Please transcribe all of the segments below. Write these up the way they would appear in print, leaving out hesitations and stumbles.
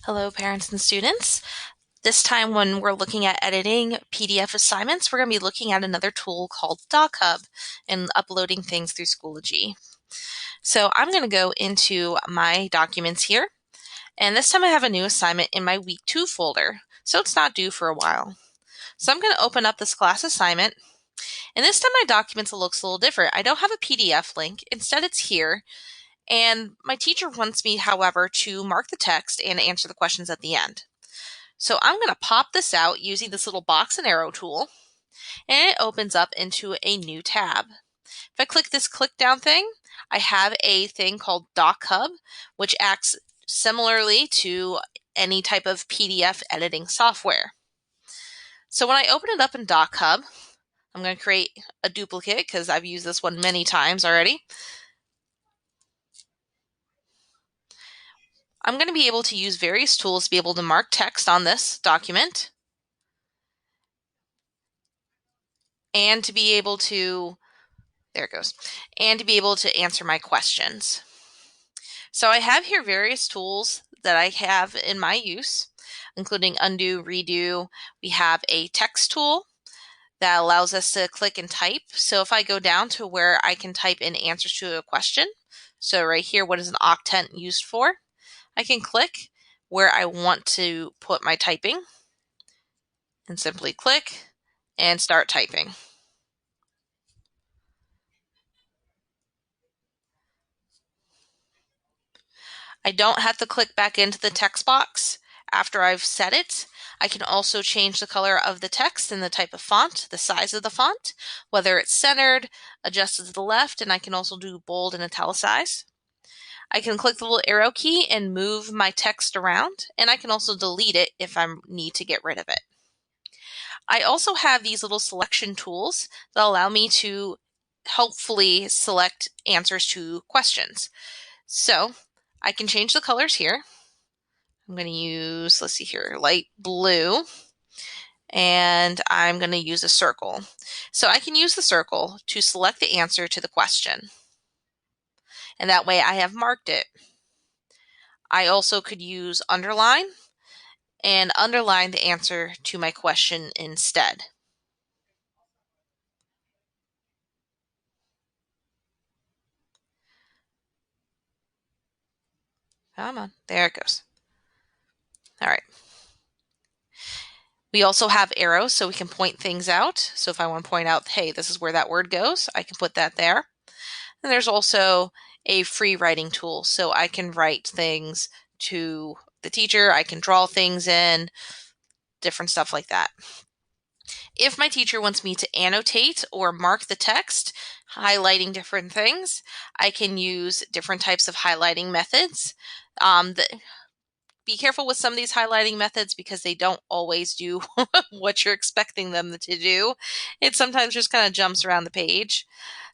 Hello, parents and students. This time, when we're looking at editing PDF assignments, we're going to be looking at another tool called DocHub and uploading things through Schoology. So I'm going to go into my documents here, and this time I have a new assignment in my Week 2 folder, so it's not due for a while. So I'm going to open up this class assignment, and this time my documents looks a little different. I don't have a PDF link, instead it's here, and my teacher wants me, however, to mark the text and answer the questions at the end. So I'm going to pop this out using this little box and arrow tool, and it opens up into a new tab. If I click this click down thing, I have a thing called DocHub, which acts similarly to any type of PDF editing software. So when I open it up in DocHub, I'm going to create a duplicate because I've used this one many times already. I'm going to be able to use various tools to be able to mark text on this document and to be able to there it goes. And to be able to answer my questions. So I have here various tools that I have in my use, including undo, redo. We have a text tool that allows us to click and type. So if I go down to where I can type in answers to a question, so right here, what is an octet used for? I can click where I want to put my typing and simply click and start typing. I don't have to click back into the text box after I've set it. I can also change the color of the text and the type of font, the size of the font, whether it's centered, adjusted to the left, and I can also do bold and italicize. I can click the little arrow key and move my text around, and I can also delete it if I need to get rid of it. I also have these little selection tools that allow me to helpfully select answers to questions. So I can change the colors here. I'm going to use, let's see here, light blue, and I'm going to use a circle. So I can use the circle to select the answer to the question, and that way I have marked it. I also could use underline and underline the answer to my question instead. Come on, there it goes. All right. We also have arrows so we can point things out. So if I want to point out, hey, this is where that word goes, I can put that there. And there's also a free writing tool, so I can write things to the teacher, I can draw things in, different stuff like that. If my teacher wants me to annotate or mark the text, highlighting different things, I can use different types of highlighting methods. Be careful with some of these highlighting methods because they don't always do what you're expecting them to do. It sometimes just kind of jumps around the page.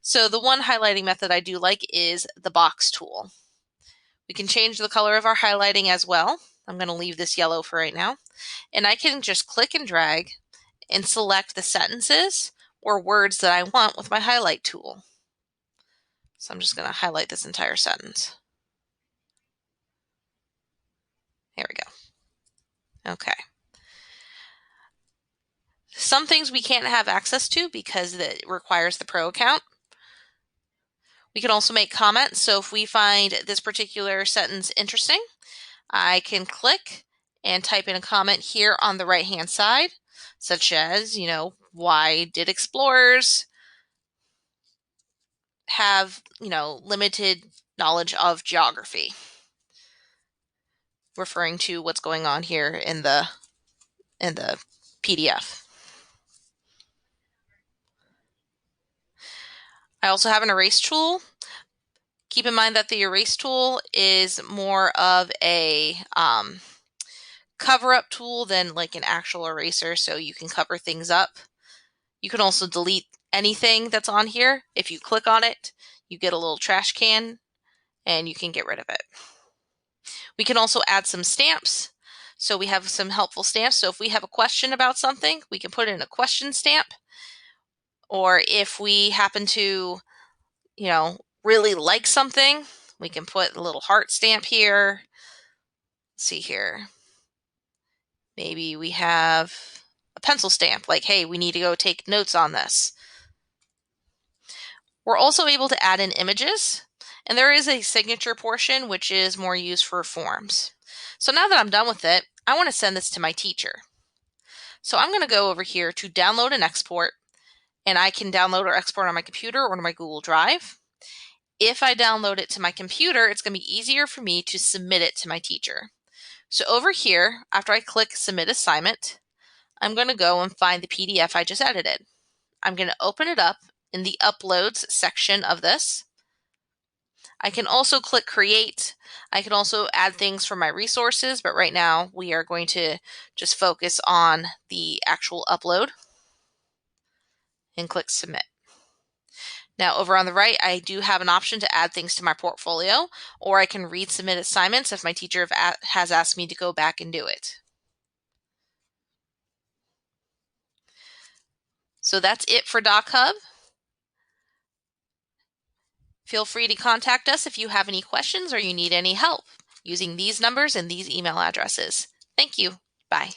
So the one highlighting method I do like is the box tool. We can change the color of our highlighting as well. I'm going to leave this yellow for right now. And I can just click and drag and select the sentences or words that I want with my highlight tool. So I'm just going to highlight this entire sentence. There we go. Okay. Some things we can't have access to because it requires the pro account. We can also make comments. So if we find this particular sentence interesting, I can click and type in a comment here on the right-hand side, such as, why did explorers have, limited knowledge of geography? Referring to what's going on here in the PDF. I also have an erase tool. Keep in mind that the erase tool is more of a cover-up tool than like an actual eraser, so you can cover things up. You can also delete anything that's on here. If you click on it, you get a little trash can and you can get rid of it. We can also add some stamps. So we have some helpful stamps. So if we have a question about something, we can put in a question stamp. Or if we happen to, really like something, we can put a little heart stamp here. Let's see here. Maybe we have a pencil stamp, like, hey, we need to go take notes on this. We're also able to add in images, and there is a signature portion which is more used for forms. So now that I'm done with it, I want to send this to my teacher. So I'm going to go over here to download and export, and I can download or export on my computer or to my Google Drive. If I download it to my computer, it's going to be easier for me to submit it to my teacher. So over here, after I click Submit Assignment, I'm going to go and find the PDF I just edited. I'm going to open it up in the Uploads section of this. I can also click Create. I can also add things from my resources, but right now we are going to just focus on the actual upload and click Submit. Now over on the right, I do have an option to add things to my portfolio, or I can read submit assignments if my teacher has asked me to go back and do it. So that's it for DocHub. Feel free to contact us if you have any questions or you need any help using these numbers and these email addresses. Thank you. Bye.